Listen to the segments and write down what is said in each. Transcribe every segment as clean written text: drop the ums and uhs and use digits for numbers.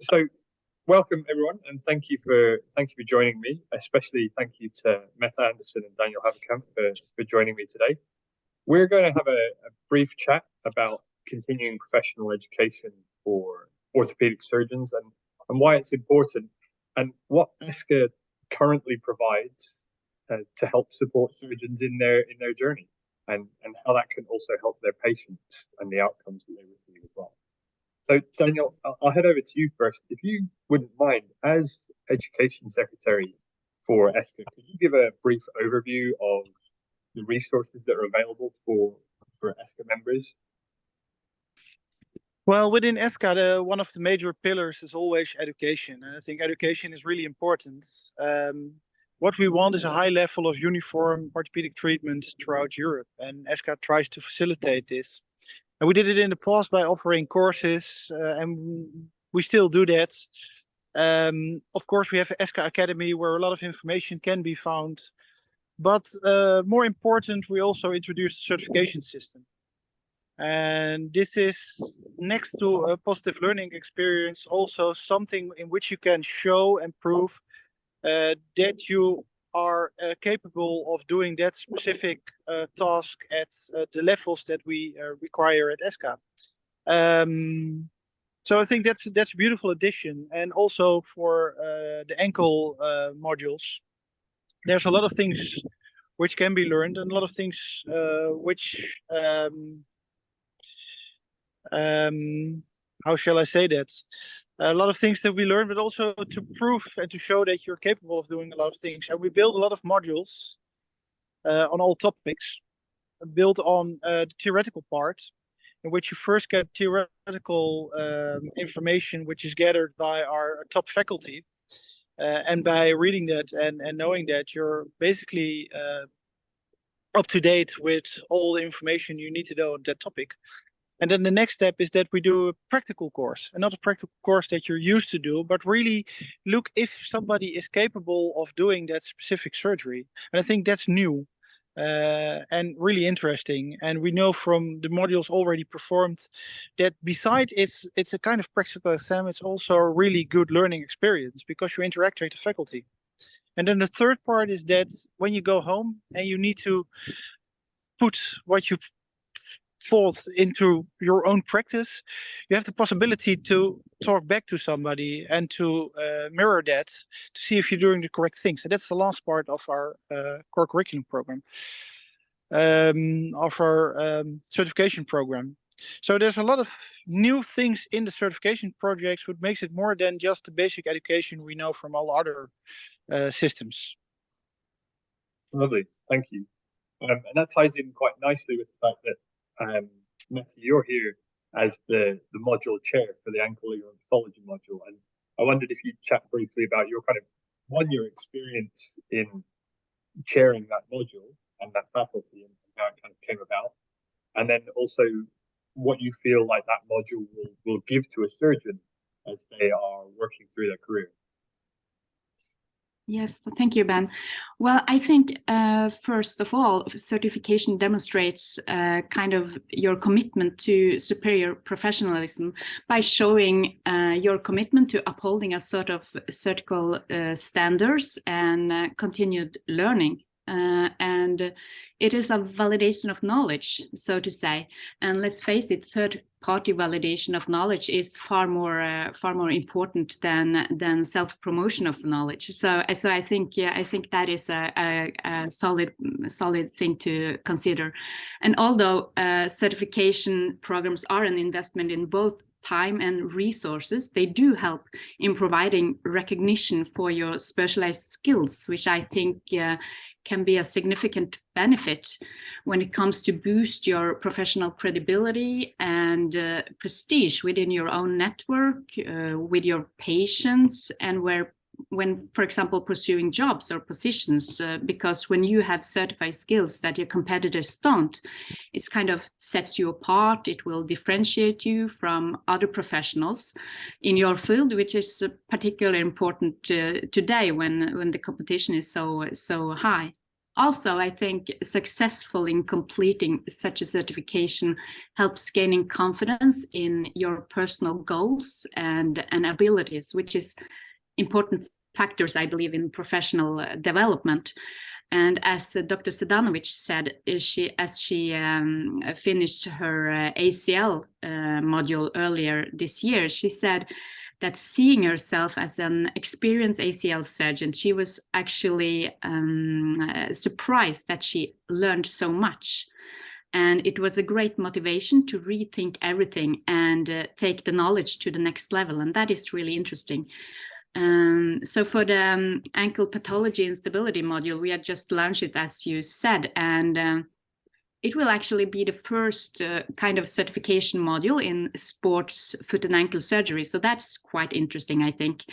So welcome everyone, and thank you for joining me. Especially thank you to Mette Andersen and Daniel Haverkamp for joining me today. We're going to have a brief chat about continuing professional education for orthopedic surgeons and why it's important, and what ESSKA currently provides to help support surgeons in their journey, and how that can also help their patients and the outcomes that they receive as well. So, Daniel, I'll head over to you first. If you wouldn't mind, as Education Secretary for ESSKA, could you give a brief overview of the resources that are available for ESSKA members? Well, within ESSKA, one of the major pillars is always education. And I think education is really important. What we want is a high level of uniform orthopedic treatment throughout Europe, and ESSKA tries to facilitate this. And we did it in the past by offering courses, and we still do that. Of course, we have ESSKA Academy where a lot of information can be found. But more important, we also introduced a certification system. And this is, next to a positive learning experience, also something in which you can show and prove that you are capable of doing that specific task at the levels that we require at ESSKA. So I think that's a beautiful addition. And also for the ankle modules, there's a lot of things which can be learned, and a lot of things which how shall I say that? A lot of things that we learn, but also to prove and to show that you're capable of doing a lot of things. And we build a lot of modules on all topics, built on the theoretical part, in which you first get theoretical information, which is gathered by our top faculty. And by reading that and knowing that, you're basically up to date with all the information you need to know on that topic. And then the next step is that we do a practical course, and not a practical course that you're used to do, but really look if somebody is capable of doing that specific surgery. And I think that's new and really interesting. And we know from the modules already performed that besides it's a kind of practical exam, it's also a really good learning experience because you interact with the faculty. And then the third part is that when you go home and you need to put what you thought into your own practice, you have the possibility to talk back to somebody and to mirror that to see if you're doing the correct things. And that's the last part of our core curriculum program, of our certification program. So there's a lot of new things in the certification projects, which makes it more than just the basic education we know from all other systems. Lovely, thank you. And that ties in quite nicely with the fact that Mette, you're here as the module chair for the ankle pathology module, and I wondered if you'd chat briefly about your kind of one-year experience in chairing that module and that faculty, and how it kind of came about, and then also what you feel like that module will give to a surgeon as they are working through their career. Yes, thank you, Ben. Well, I think first of all, certification demonstrates kind of your commitment to superior professionalism by showing your commitment to upholding a sort of certical standards and continued learning. And it is a validation of knowledge, so to say. And let's face it, third-party validation of knowledge is far more important than self-promotion of knowledge. So I think that is a solid thing to consider. And although certification programs are an investment in both time and resources, they do help in providing recognition for your specialized skills, which I think can be a significant benefit when it comes to boost your professional credibility and prestige within your own network, with your patients, and when, for example, pursuing jobs or positions, because when you have certified skills that your competitors don't, it kind of sets you apart. It will differentiate you from other professionals in your field, which is particularly important today when the competition is so high. also, I think successful in completing such a certification helps gaining confidence in your personal goals and abilities, which is important factors, I believe, in professional development. And as Dr. Sedanovic said, as she finished her ACL module earlier this year, she said that seeing herself as an experienced ACL surgeon, she was actually surprised that she learned so much. And it was a great motivation to rethink everything and take the knowledge to the next level. And that is really interesting. So for the ankle pathology and stability module, we had just launched it, as you said, and it will actually be the first kind of certification module in sports foot and ankle surgery. So that's quite interesting, I think.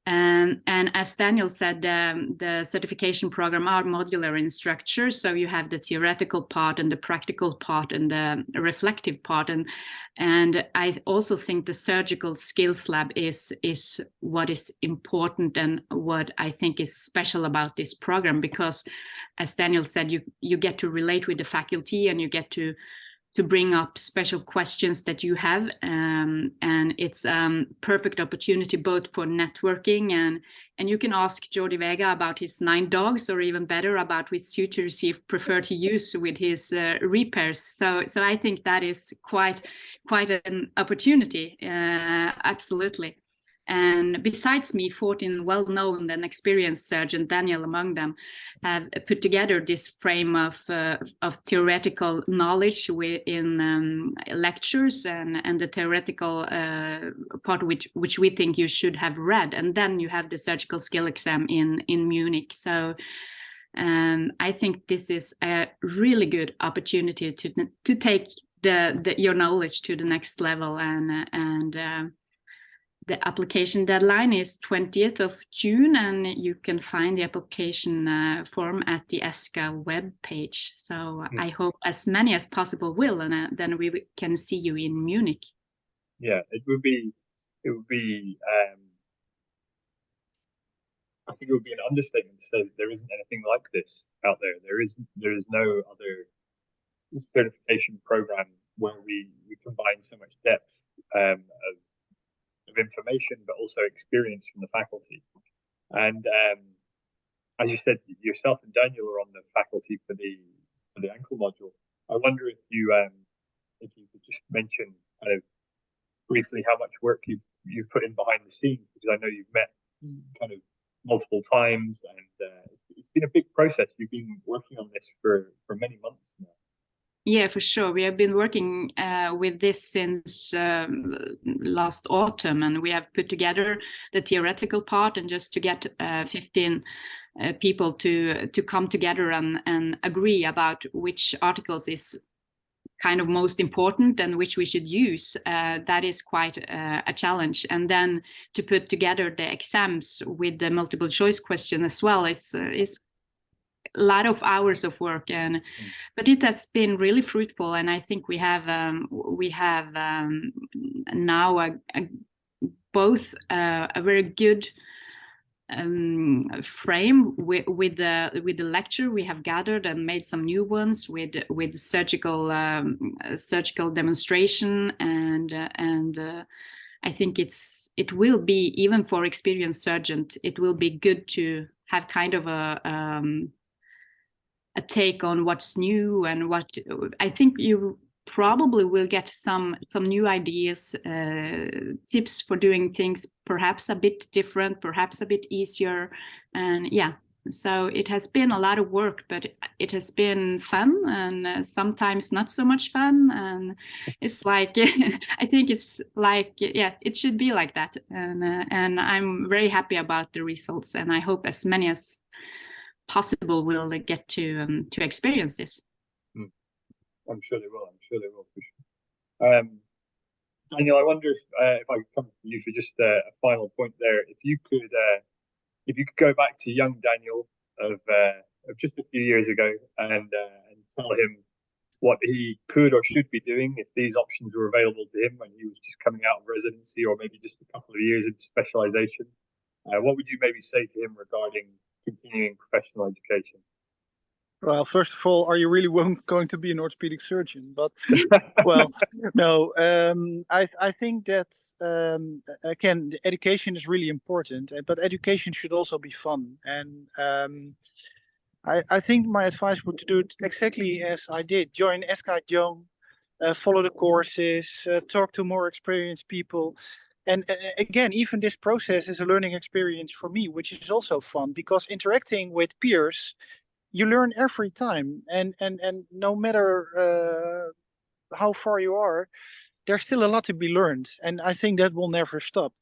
And as Daniel said, the certification program are modular in structure. So you have the theoretical part and the practical part and the reflective part. And I also think the surgical skills lab is what is important and what I think is special about this program, because as Daniel said, you get to relate with the faculty and you get to bring up special questions that you have, and it's perfect opportunity both for networking and you can ask Jordi Vega about his 9 dogs, or even better about which sutures he prefer to use with his repairs. So I think that is quite an opportunity, absolutely. And besides me, 14 well-known and experienced surgeons, Daniel among them, have put together this frame of theoretical knowledge in lectures and the theoretical part which we think you should have read. And then you have the surgical skill exam in Munich. So I think this is a really good opportunity to take your knowledge to the next level, and the application deadline is 20th of June, and you can find the application form at the ESSKA web page. So I hope as many as possible will, and then we can see you in Munich. Yeah, it would be. I think it would be an understatement to say that there isn't anything like this out there. There is no other certification program where we combine so much depth of information, but also experience from the faculty. And as you said, yourself and Daniel are on the faculty for the ankle module. I wonder if you could just mention kind of briefly how much work you've put in behind the scenes, because I know you've met kind of multiple times, and it's been a big process. You've been working on this for many months now. Yeah, for sure. We have been working with this since last autumn, and we have put together the theoretical part, and just to get 15 people to come together and agree about which articles is kind of most important and which we should use. That is quite a challenge. And then to put together the exams with the multiple choice question as well is a lot of hours of work, but it has been really fruitful, and I think we have now both a very good frame with the lecture we have gathered and made some new ones with surgical demonstration, and I think it will be, even for experienced surgeons, it will be good to have kind of a take on what's new, and what I think you probably will get some new ideas, tips for doing things perhaps a bit different, perhaps a bit easier. And yeah, so it has been a lot of work, but it has been fun, and sometimes not so much fun. And it's like I think it's like, yeah, it should be like that. And I'm very happy about the results, and I hope as many as possible will get to experience this. I'm sure they will. For sure. Daniel, I wonder if I could come to you for just a final point there. If you could go back to young Daniel of just a few years ago and tell him what he could or should be doing if these options were available to him when he was just coming out of residency, or maybe just a couple of years into specialization, what would you maybe say to him regarding continuing professional education? Well, first of all, are you really going to be an orthopedic surgeon? But well, no. I think that again, the education is really important, but education should also be fun. And I think my advice would do it exactly as I did: join ESSKA Young, follow the courses, talk to more experienced people. And again, even this process is a learning experience for me, which is also fun because interacting with peers, you learn every time, and no matter how far you are, there's still a lot to be learned, and I think that will never stop.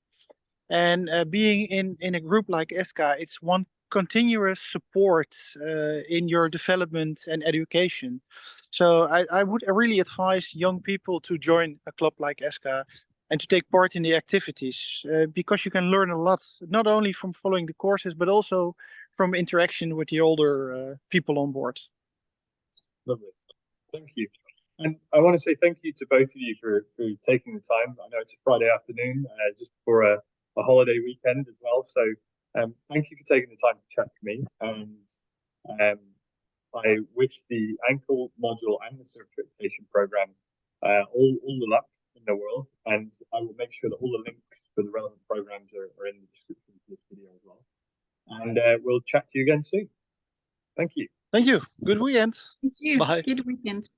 And being in a group like ESSKA, it's one continuous support in your development and education. So I would really advise young people to join a club like ESSKA and to take part in the activities because you can learn a lot, not only from following the courses, but also from interaction with the older people on board. Lovely. Thank you. And I want to say thank you to both of you for taking the time. I know it's a Friday afternoon, just before a holiday weekend as well. So thank you for taking the time to chat to me. And I wish the ankle module and the certification program all the luck in the world. And I will make sure that all the links for the relevant programs are in the description of this video as well. And we'll chat to you again soon. Thank you. Thank you. Good weekend. Thank you. Bye. Good weekend.